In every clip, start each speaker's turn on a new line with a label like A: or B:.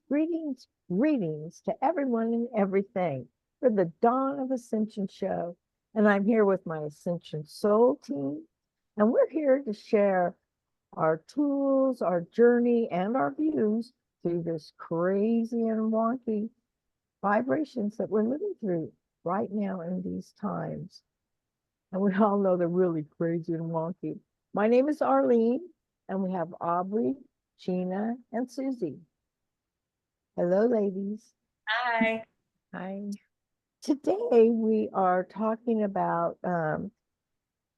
A: greetings, greetings to everyone and everything for the Dawn of Ascension show. And I'm here with my Ascension Soul team, and we're here to share our tools, our journey, and our views through this crazy and wonky vibrations that we're living through right now in these times. And we all know they're really crazy and wonky. My name is Arlene, and we have Aubrey, Gina, and Susie. Hello, ladies.
B: Hi.
A: Hi. Today we are talking about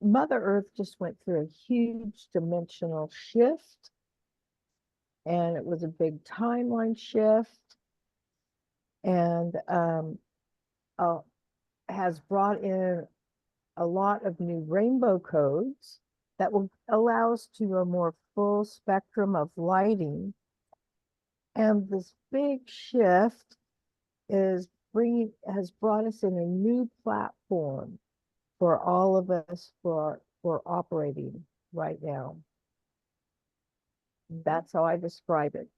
A: Mother Earth just went through a huge dimensional shift, and it was a big timeline shift, and uh, has brought in a lot of new rainbow codes that will allow us to a more full spectrum of lighting. And this big shift has brought us in a new platform for all of us for operating right now. That's how I describe it.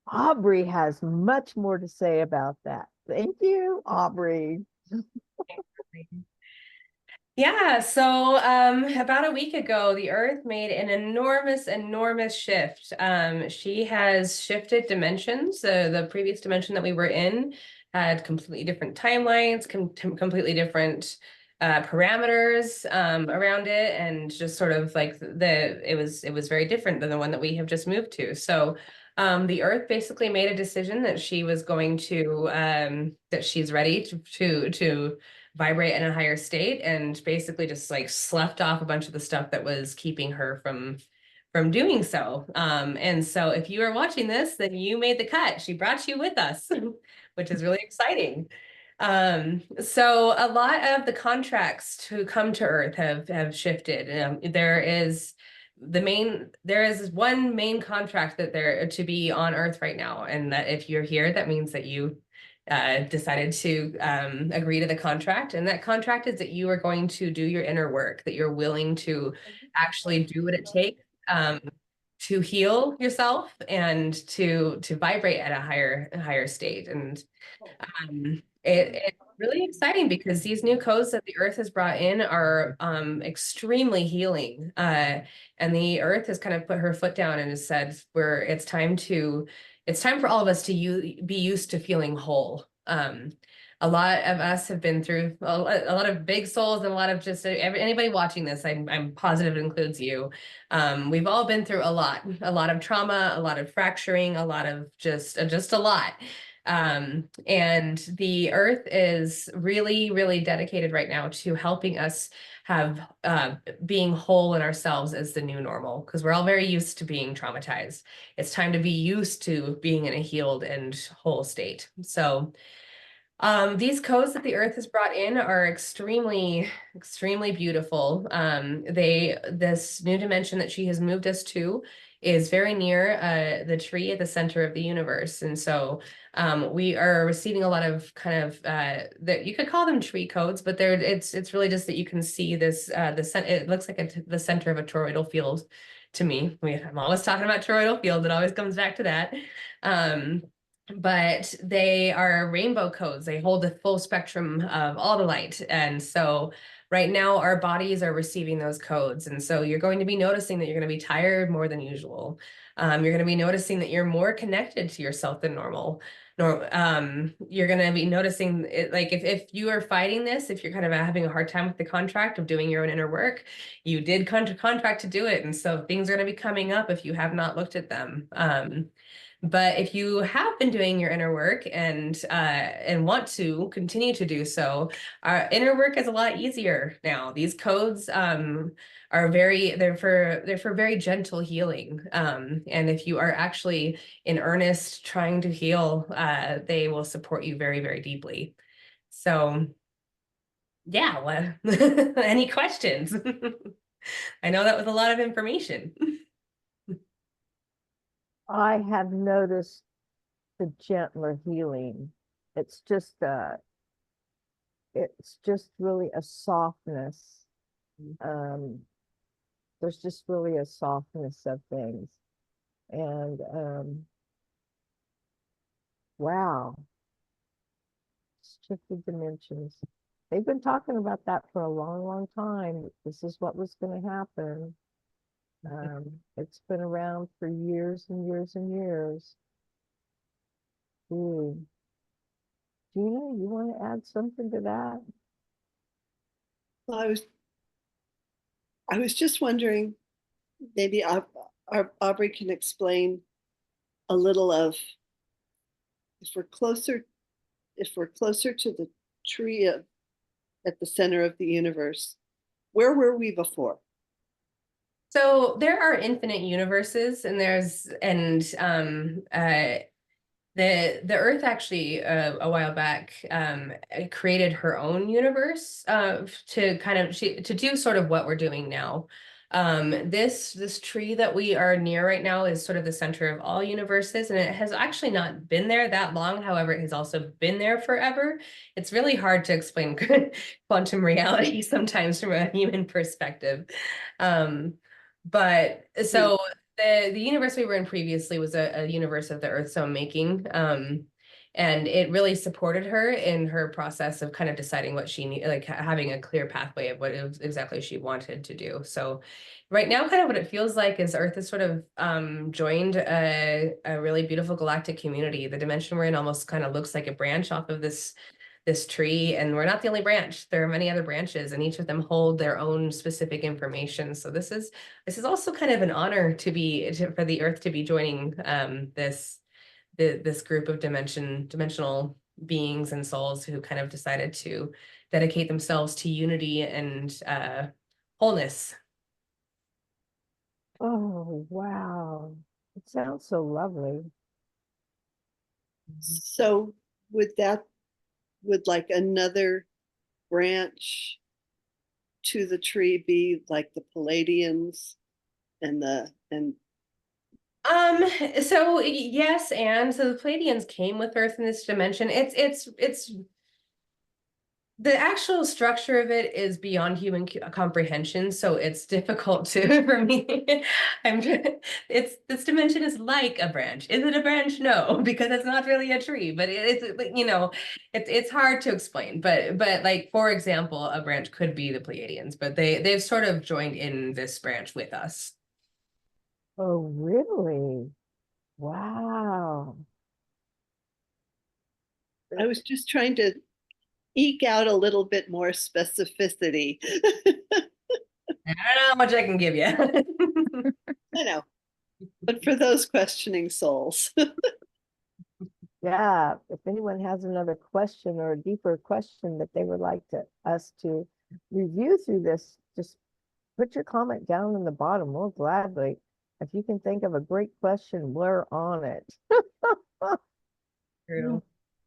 A: Aubrey has much more to say about that. Thank you, Aubrey.
B: Yeah, so about a week ago, the Earth made an enormous shift. She has shifted dimensions. The previous dimension that we were in had completely different timelines, completely different parameters around it, and just sort of like it was very different than the one that we have just moved to. So the Earth basically made a decision that she was going to that she's ready to vibrate in a higher state, and basically just like sloughed off a bunch of the stuff that was keeping her from doing so. And so if you are watching this, then you made the cut. She brought you with us, which is really exciting. So a lot of the contracts to come to Earth have shifted. There is one main contract that there to be on Earth right now, and that if you're here, that means that you decided to agree to the contract. And that contract is that you are going to do your inner work, that you're willing to actually do what it takes to heal yourself and to vibrate at a higher state. And it's really exciting because these new codes that the Earth has brought in are extremely healing. And the Earth has kind of put her foot down and has said, it's time for all of us to be used to feeling whole. A lot of us have been through a lot of big souls, and a lot of just anybody watching this, I'm positive it includes you. We've all been through a lot of trauma, a lot of fracturing, a lot of just a lot. And the Earth is really dedicated right now to helping us have being whole in ourselves as the new normal, because we're all very used to being traumatized. It's time to be used to being in a healed and whole state. So these codes that the Earth has brought in are extremely beautiful. This new dimension that she has moved us to is very near the tree at the center of the universe. And so we are receiving a lot of kind of that you could call them tree codes, but it's really just that you can see this it looks like the center of a toroidal field to me. I'm always talking about toroidal field. It always comes back to that. But they are rainbow codes. They hold the full spectrum of all the light. And so right now our bodies are receiving those codes. And so you're going to be noticing that you're going to be tired more than usual. You're going to be noticing that you're more connected to yourself than normal. You're going to be noticing it, like if you are fighting this, if you're kind of having a hard time with the contract of doing your own inner work, you did contract to do it. And so things are going to be coming up if you have not looked at them. But if you have been doing your inner work and want to continue to do so, our inner work is a lot easier now. These codes are they're for very gentle healing. And if you are actually in earnest trying to heal, they will support you very deeply. So yeah, well, any questions? I know that was a lot of information.
A: I have noticed the gentler healing. It's just really a softness. Um, there's just really a softness of things. And wow, shifted dimensions. They've been talking about that for a long, long time. This is what was going to happen. It's been around for years and years and years. Ooh. Gina, you want to add something to that?
C: Well, I was just wondering, maybe Aubrey can explain a little of if we're closer if we're closer to the tree at the center of the universe, where were we before?
B: So there are infinite universes, and the Earth actually a while back created her own universe to kind of to do sort of what we're doing now. This tree that we are near right now is sort of the center of all universes, and it has actually not been there that long. However, it has also been there forever. It's really hard to explain quantum reality sometimes from a human perspective. Um, but so the universe we were in previously was a universe of the Earth's own making. And it really supported her in her process of kind of deciding what she need, like having a clear pathway of what it was exactly she wanted to do. So right now, kind of what it feels like is Earth has sort of joined a really beautiful galactic community. The dimension we're in almost kind of looks like a branch off of this tree, and we're not the only branch. There are many other branches, and each of them hold their own specific information. So this is also kind of an honor for the Earth to be joining this group of dimensional beings and souls who kind of decided to dedicate themselves to unity and wholeness.
A: Oh, wow. It sounds so lovely.
C: So would like another branch to the tree be like the Palladians and
B: So yes, and so the Pleiadians came with Earth in this dimension. It's the actual structure of it is beyond human comprehension, so it's difficult to for me. It's this dimension is like a branch. Is it a branch? No, because it's not really a tree, but it's it's hard to explain. But like for example, a branch could be the Pleiadians, but they've sort of joined in this branch with us.
A: Oh, really? Wow.
C: I was just trying to eke out a little bit more specificity.
B: I don't know how much I can give you.
C: I know, but for those questioning souls.
A: Yeah, if anyone has another question or a deeper question that they would like us to review through this, just put your comment down in the bottom. We'll gladly. If you can think of a great question, we're on it.
B: True.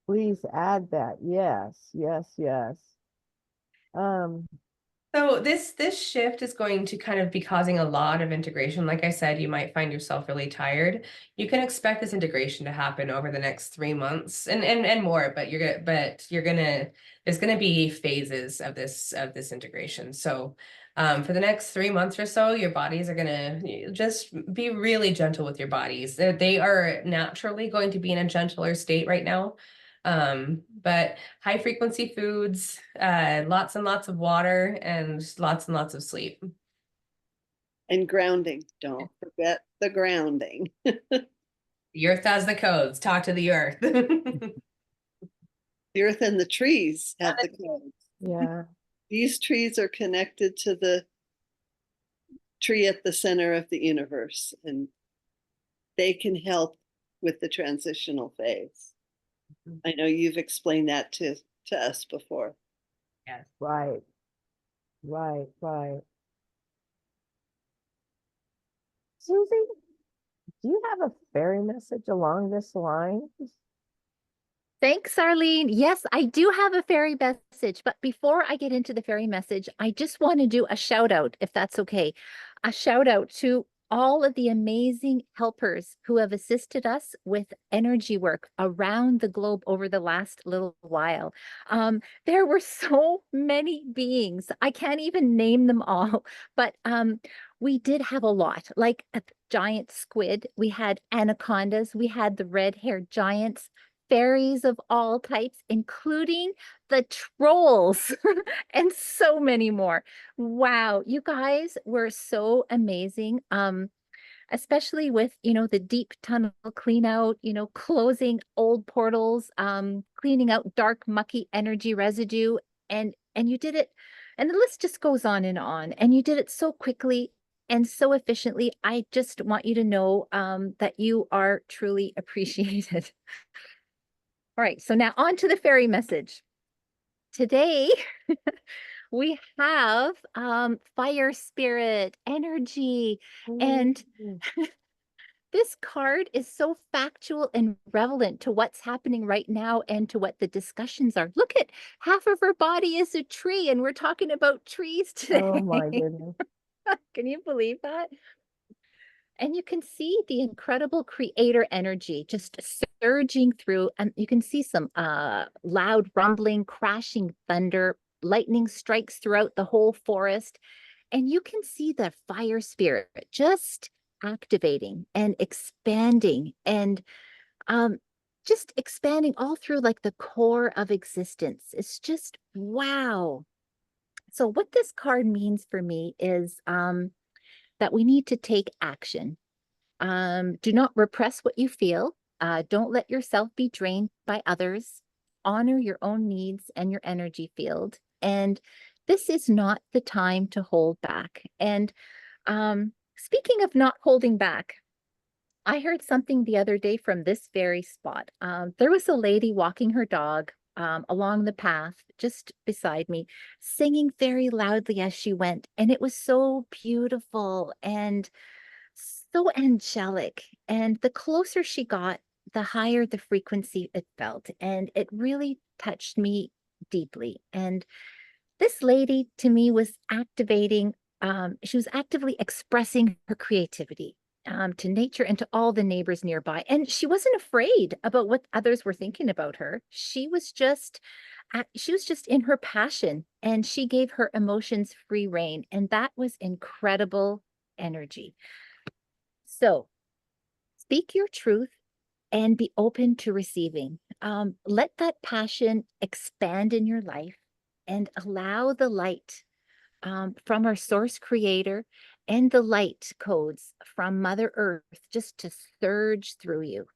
A: Please add that. Yes, yes, yes. Um,
B: So this shift is going to kind of be causing a lot of integration. Like I said, you might find yourself really tired. You can expect this integration to happen over the next 3 months and more, but you're gonna there's gonna be phases of this integration. So for the next 3 months or so, your bodies are gonna just be really gentle with your bodies. They are naturally going to be in a gentler state right now. But high frequency foods, lots and lots of water, and lots of sleep.
C: And grounding. Don't forget the grounding.
B: The earth has the codes. Talk to the earth.
C: The earth and the trees have the codes.
A: yeah.
C: These trees are connected to the tree at the center of the universe, and they can help with the transitional phase. I know you've explained that to us before.
B: Yes.
A: Right, right. Susie, do you have a fairy message along this line?
D: Thanks, Arlene. Yes, I do have a fairy message, but before I get into the fairy message, I just want to do a shout out, if that's okay. A shout out to all of the amazing helpers who have assisted us with energy work around the globe over the last little while. There were so many beings. I can't even name them all, but we did have a lot, like a giant squid. We had anacondas. We had the red-haired giants, fairies of all types, including the trolls, and so many more. Wow, you guys were so amazing. Especially with, the deep tunnel clean out, closing old portals, cleaning out dark, mucky energy residue. And you did it, and the list just goes on, and you did it so quickly and so efficiently. I just want you to know that you are truly appreciated. All right, so now on to the fairy message. Today, we have fire spirit, energy, and this card is so factual and relevant to what's happening right now and to what the discussions are. Look at, half of her body is a tree, and we're talking about trees today.
A: Oh my goodness.
D: Can you believe that? And you can see the incredible creator energy just surging through, and you can see some loud rumbling, crashing thunder, lightning strikes throughout the whole forest. And you can see the fire spirit just activating and expanding, and just expanding all through like the core of existence. It's just wow. So what this card means for me is that we need to take action. Do not repress what you feel. Don't let yourself be drained by others. Honor your own needs and your energy field. And this is not the time to hold back. And speaking of not holding back, I heard something the other day from this very spot. There was a lady walking her dog along the path just beside me, singing very loudly as she went. And it was so beautiful and so angelic. And the closer she got, the higher the frequency it felt. And it really touched me deeply. And this lady to me was activating, she was actively expressing her creativity to nature and to all the neighbors nearby. And she wasn't afraid about what others were thinking about her. She was just in her passion, and she gave her emotions free rein. And that was incredible energy. So speak your truth and be open to receiving. Let that passion expand in your life, and allow the light from our source creator and the light codes from Mother Earth just to surge through you.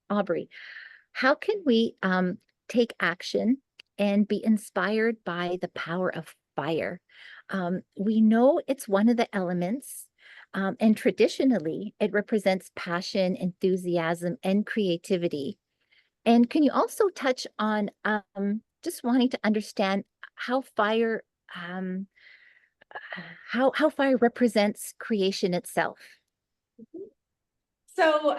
D: Aubrey, how can we take action and be inspired by the power of fire? We know it's one of the elements, and traditionally it represents passion, enthusiasm, and creativity. And can you also touch on just wanting to understand how fire how fire represents creation itself?
B: So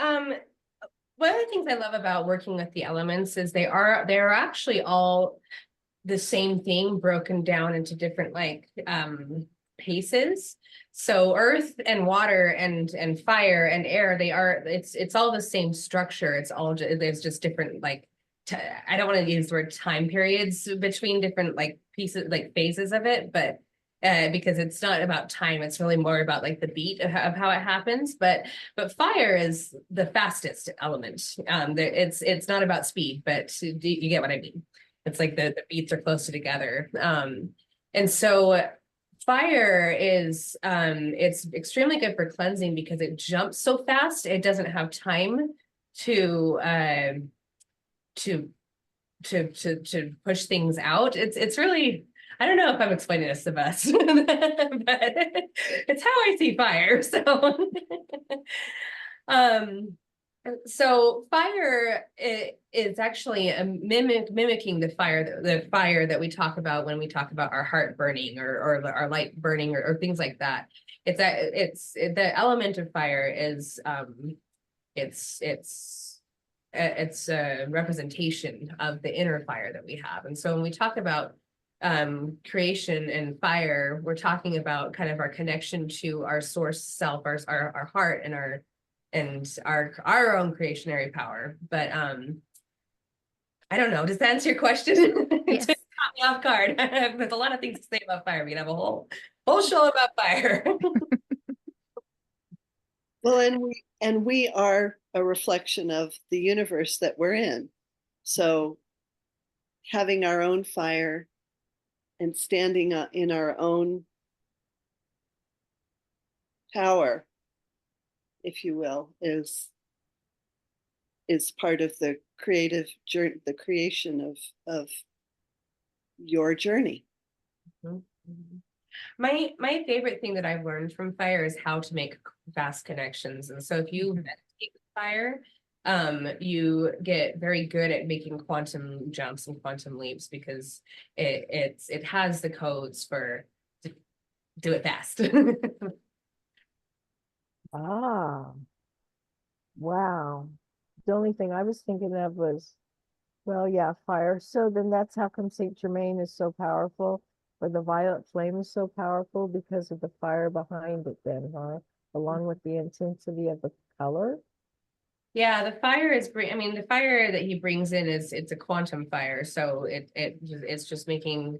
B: one of the things I love about working with the elements is they're actually all the same thing broken down into different paces. So earth and water and fire and air, it's all the same structure. It's all there's just different I don't want to use the word time periods between different pieces, phases of it, but because it's not about time, it's really more about the beat of how it happens. But fire is the fastest element. It's not about speed, but you get what I mean. It's like the beats are closer together. And so fire is it's extremely good for cleansing because it jumps so fast. It doesn't have time to push things out. It's really, I don't know if I'm explaining this the best, but it's how I see fire. So fire is actually mimicking the fire that we talk about when we talk about our heart burning or our light burning or things like that. It's the element of fire is it's a representation of the inner fire that we have. And so when we talk about creation and fire, we're talking about kind of our connection to our source self, our heart and our own creationary power. But I don't know, does that answer your question?
D: Yes.
B: It caught me off guard. There's a lot of things to say about fire. We can have a whole Whole show about fire.
C: Well, and we are a reflection of the universe that we're in. So having our own fire and standing in our own power, if you will, is part of the creative journey, the creation of your journey.
B: My favorite thing that I've learned from fire is how to make fast connections. And so if you meditate with fire, you get very good at making quantum jumps and quantum leaps because it has the codes for to do it fast.
A: Ah, wow. The only thing I was thinking of was, well, yeah, fire. So then that's how come Saint Germain is so powerful, or the violet flame is so powerful because of the fire behind it then, huh? Along with the intensity of the color.
B: Yeah, the fire is great. I mean, the fire that he brings in it's a quantum fire, so it's just making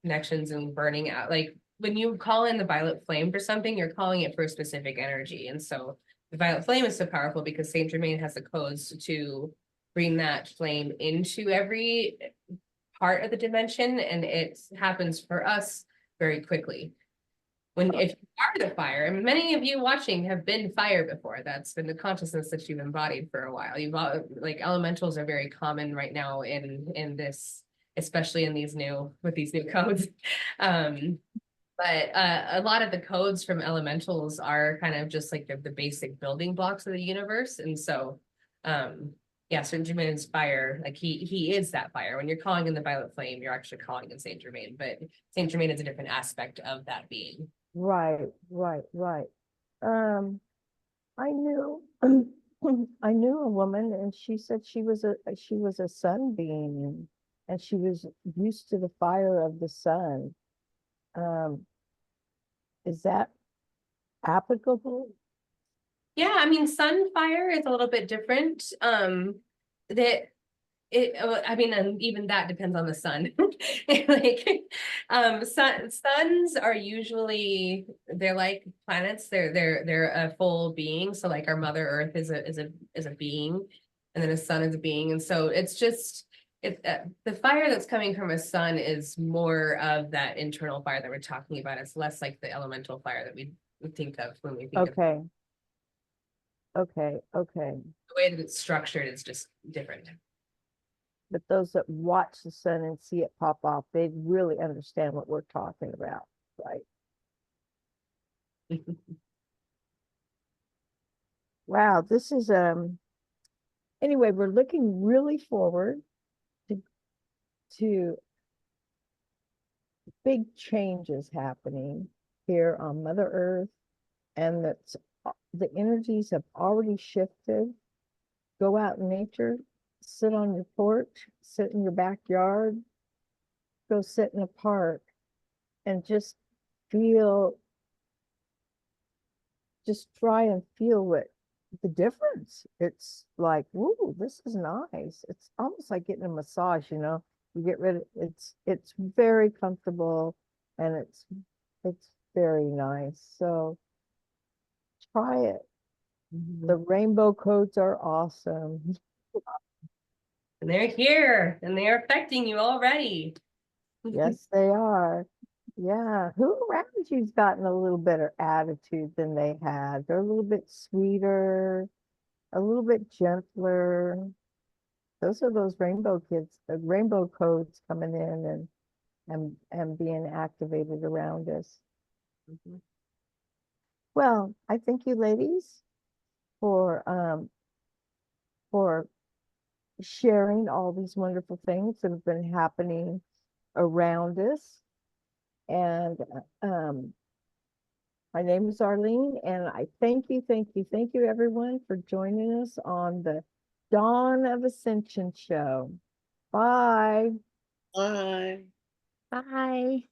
B: connections and burning out. Like when you call in the violet flame for something, you're calling it for a specific energy, and so the violet flame is so powerful because Saint Germain has the codes to bring that flame into every part of the dimension, and it happens for us very quickly. When if you are the fire, and many of you watching have been fire before, that's been the consciousness that you've embodied for a while. Like elementals are very common right now in this, especially in these new with these new codes. But a lot of the codes from elementals are kind of just like the basic building blocks of the universe. And so yeah, Saint Germain's fire, like he is that fire. When you're calling in the violet flame, you're actually calling in Saint Germain, but Saint Germain is a different aspect of that being.
A: Right, right, right. Um, I knew I knew a woman and she said she was a sun being and she was used to the fire of the sun. Um, is that applicable?
B: Yeah, I mean, Sunfire is a little bit different. That I mean, and even that depends on the sun. Like, suns are usually they're like planets. They're a full being. So like our Mother Earth is a being, and then a sun is a being, and so it's just the fire that's coming from a sun is more of that internal fire that we're talking about. It's less like the elemental fire that we think of when we think of
A: Okay, okay, okay.
B: the way that it's structured is just different.
A: But those that watch the sun and see it pop off, they really understand what we're talking about, right? Wow, this is anyway, we're looking really forward to big changes happening here on Mother Earth, and that's the energies have already shifted. Go out in nature, sit on your porch, sit in your backyard, go sit in a park, and feel, just try and feel what the difference. It's like, woo, this is nice. It's almost like getting a massage, you know. You get rid of it's very comfortable and it's very nice. So try it. The rainbow codes are awesome.
B: And they're here and they're affecting you already.
A: Yes, they are. Yeah. Who around you's gotten a little better attitude than they had? They're a little bit sweeter, a little bit gentler. Those are those rainbow kids, the rainbow codes coming in and being activated around us.
B: Mhm.
A: Well, I thank you ladies for sharing all these wonderful things that have been happening around us. And my name is Arlene, and I thank you everyone for joining us on the Dawn of Ascension show. Bye.
C: Bye.
D: Bye.